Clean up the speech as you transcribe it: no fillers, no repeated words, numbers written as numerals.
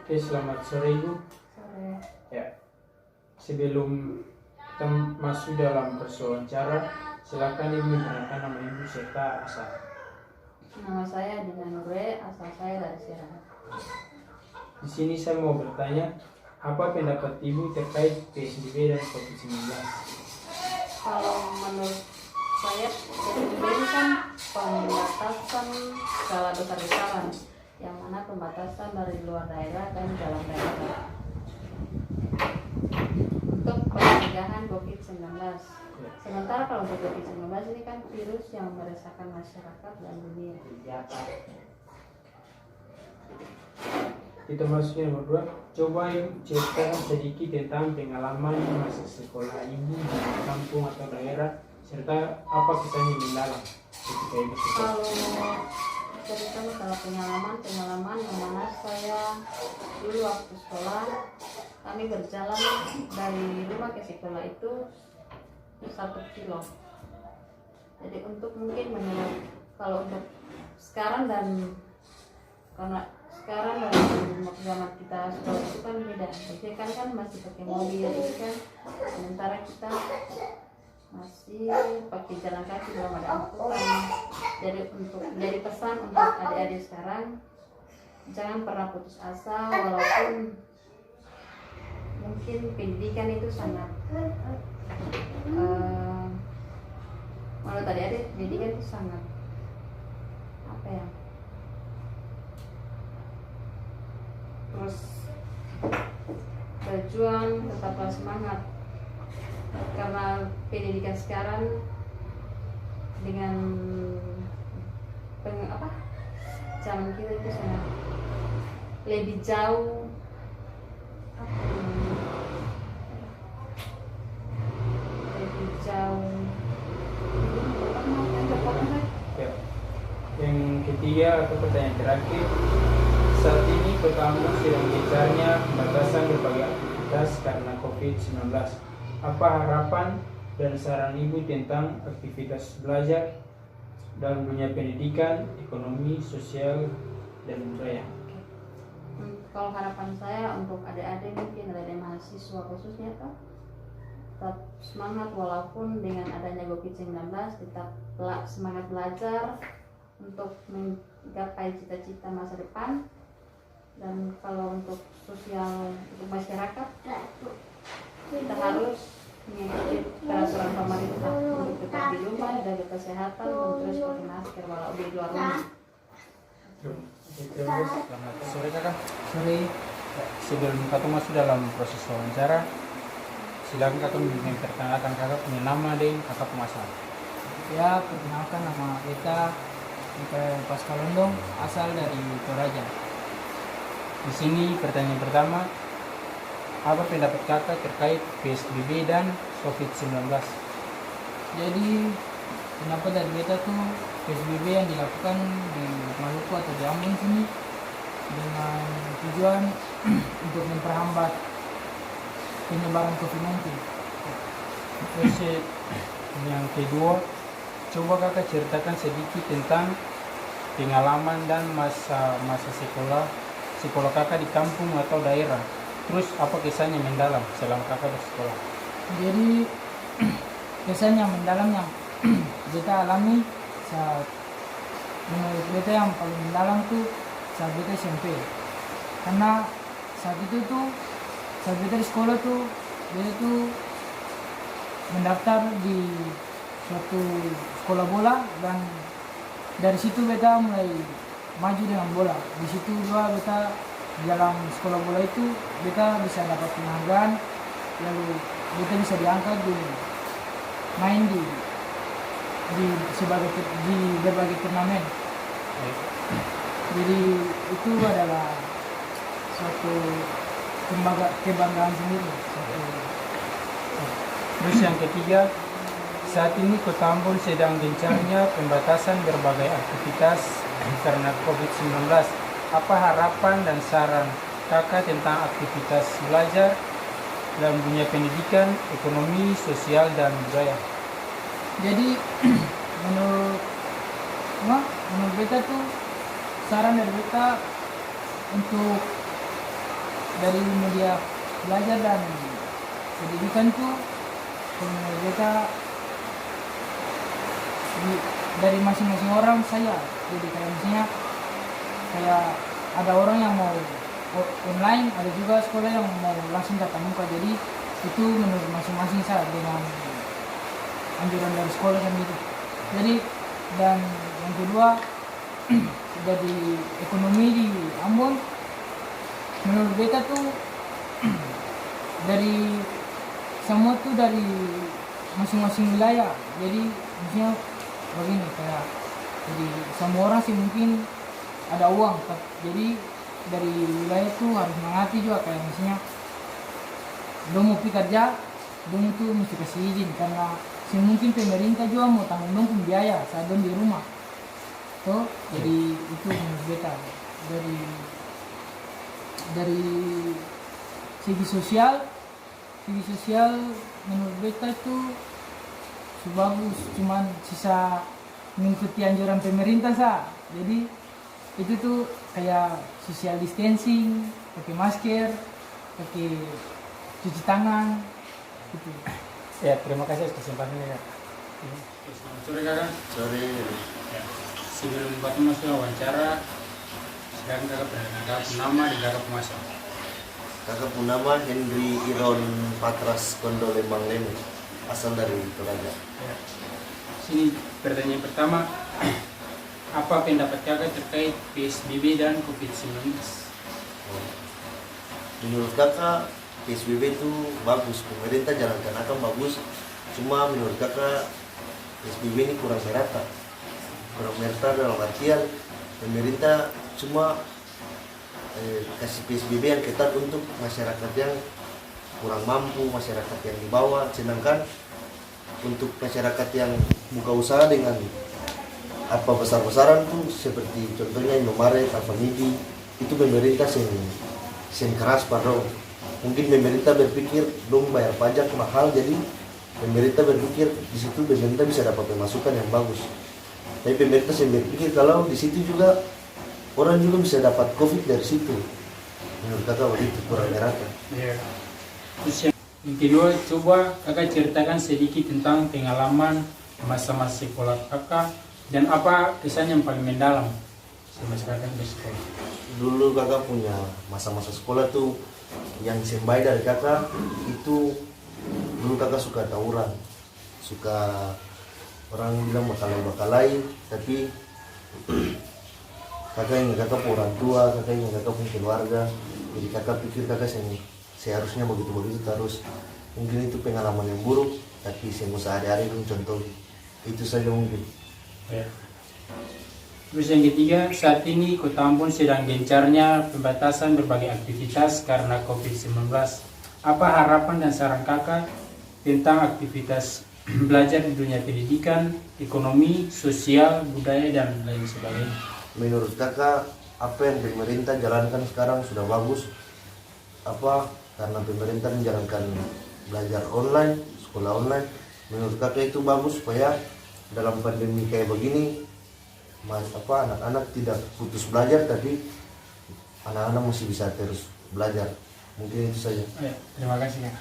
Oke, selamat sore Ibu. Sore. Ya, sebelum kita masuk dalam persoalan wawancara, silakan Ibu memperkenalkan nama Ibu serta asal. Nama saya Dina Nure, asal saya dari Serang. Di sini saya mau bertanya, apa pendapat Ibu terkait PSBB dan COVID-19? Kalau menurut saya, PSBB ini kan pembatasan skala besar-besaran, yang mana pembatasan dari luar daerah dan dalam daerah untuk pencegahan COVID-19. Sementara kalau untuk COVID-19 ini kan virus yang meresahkan masyarakat dan dunia. Kita masuk yang kedua, coba Ibu ceritakan sedikit tentang pengalaman masa sekolah Ibu di kampung atau daerah, serta apa kisahnya mendalam ketika Ibu sekolah. Kalau cerita masalah pengalaman yang mana saya dulu waktu sekolah, kami berjalan dari rumah ke sekolah itu 1 kilo. Jadi untuk mungkin menurut kalau untuk sekarang dan karena sekarang dan zaman kita sekolah itu kan beda. Jadi kan masih pakai mobil itu kan, sementara kita masih pakai jalan kaki, belum ada angkutan. Jadi pesan untuk adik-adik sekarang, jangan pernah putus asa walaupun mungkin pendidikan itu sangat menurut adik-adik pendidikan itu sangat terus berjuang, tetaplah semangat, karena pendidikan sekarang dengan zaman kita itu sangat lebih jauh Ya. Yang ketiga atau pertanyaan terakhir, saat ini Kota Ambon sedang gencarnya pembatasan berbagai aktivitas karena COVID-19. Apa harapan dan saran Ibu tentang aktivitas belajar dalam dunia pendidikan, ekonomi, sosial, dan budaya? Kalau harapan saya untuk adik-adik, mungkin adik mahasiswa khususnya tetap semangat walaupun dengan adanya COVID-19, tetap semangat belajar untuk menggapai cita-cita masa depan. Dan kalau untuk sosial, untuk masyarakat, kita harus mengikuti peraturan pemerintah untuk tetap di rumah, jaga kesehatan, dan terus pakai masker walau di luar rumah. Selamat sore Kakak. Sore. Sebelum Kakak masuk dalam proses wawancara, silakan Kakak memperkenalkan Kakak punya nama dan Kakak pemasaran. Ya, perkenalkan nama Eta Pascalondong, asal dari Toraja. Di sini pertanyaan pertama, apa pendapat Kakak terkait PSBB dan COVID-19? Jadi pendapat dari Beta tuh PSBB yang dilakukan di Maluku atau di Ambon sini dengan tujuan untuk memperhambat penyebaran COVID-19. Terus yang kedua, coba Kakak ceritakan sedikit tentang pengalaman dan masa sekolah Kakak di kampung atau daerah. Terus apa kisahnya mendalam selama Kakak bersekolah? Jadi kesan yang mendalam yang Beta alami saat menurut Beta yang paling mendalam tuh saat Beta SMP. Karena saat itu tuh saat Beta di sekolah tuh Beta tuh mendaftar di suatu sekolah bola, dan dari situ Beta mulai maju dengan bola. Di situ juga Beta di dalam sekolah bola itu Beta bisa dapat penghargaan, lalu Beta bisa diangkat di main di berbagai turnamen. Jadi itu adalah suatu kebanggaan sendiri. Terus yang ketiga, saat ini Kota Ambon sedang gencarnya pembatasan berbagai aktivitas karena COVID-19. Apa harapan dan saran Kakak tentang aktivitas belajar dalam dunia pendidikan, ekonomi, sosial, dan budaya? Jadi menurut Beta tuh saran dari Beta untuk dari media belajar dan pendidikan tuh menurut beta dari masing-masing orang saya. Jadi kayak misalnya kayak ada orang yang mau online, ada juga sekolah yang mau langsung tatap muka. Jadi itu menurut masing-masing saya dengan anjuran dari sekolah sendiri. Jadi dan yang kedua dari ekonomi di Ambon menurut beta tuh dari semua tuh dari masing-masing wilayah. Jadi misalnya begini kayak jadi semua orang sih mungkin ada uang, jadi dari wilayah tuh harus mengerti juga kayak misalnya dong mau kerja, dong tuh mesti kasih izin karena sih mungkin pemerintah juga mau tanggung dong pun biaya saat dong di rumah. So, jadi itu menurut beta dari segi sosial menurut beta itu bagus, cuman sisa mengikuti anjuran pemerintah sah. Jadi itu tuh kayak social distancing, pakai masker, pakai cuci tangan gitu. Ya, terima kasih atas kesempatannya, Kak. Selamat sore, Kakak. Sore. Ya. Sebelum Bapak masuk wawancara, sekarang Kakak perkenalkan nama dan Kakak pemasok. Kakak pun nama Henry Iron Patras Kondo Lembang Lemu, asal dari Toraja. Ya. Sini pertanyaan pertama, apa pendapat Kakak terkait PSBB dan COVID-19? Menurut kakak PSBB itu bagus, pemerintah jalankan akan bagus. Cuma menurut kakak PSBB ini kurang merata. Kurang merata dalam artian pemerintah cuma kasih PSBB yang ketat untuk masyarakat yang kurang mampu, masyarakat yang di bawah. Sedangkan untuk masyarakat yang buka usaha dengan apa besar-besaran tuh seperti contohnya Indomaret, Alfamidi, itu pemerintah sen keras pada. Mungkin pemerintah berpikir dong bayar pajak mahal, jadi pemerintah berpikir di situ pemerintah bisa dapat pemasukan yang bagus. Tapi pemerintah sen berpikir kalau di situ juga orang juga bisa dapat COVID dari situ. Menurut kakak begitu, kurang merata. Ya. Terus yang kedua, coba Kakak ceritakan sedikit tentang pengalaman masa-masa sekolah Kakak dan apa kesan yang paling mendalam semasa Kakak bersekolah. Dulu kakak punya masa-masa sekolah tuh yang sembai dari kakak itu, dulu kakak suka tawuran, suka orang bilang bakalai, tapi kakak ingin kakak punya orang tua, kakak ingin kakak punya keluarga, jadi kakak pikir kakak seharusnya begitu terus. Mungkin itu pengalaman yang buruk, tapi saya mau sehari-hari contoh itu saja mungkin. Ya. Terus yang ketiga, saat ini Kota Ambon sedang gencarnya pembatasan berbagai aktivitas karena COVID-19. Apa harapan dan saran Kakak tentang aktivitas belajar di dunia pendidikan, ekonomi, sosial, budaya, dan lain sebagainya? Menurut kakak, apa yang pemerintah jalankan sekarang sudah bagus. Karena pemerintah menjalankan belajar online, sekolah online. Menurut kakak itu bagus supaya dalam pandemi kayak begini, anak-anak tidak putus belajar, tapi anak-anak masih bisa terus belajar. Mungkin itu saja. Terima kasih, Kak.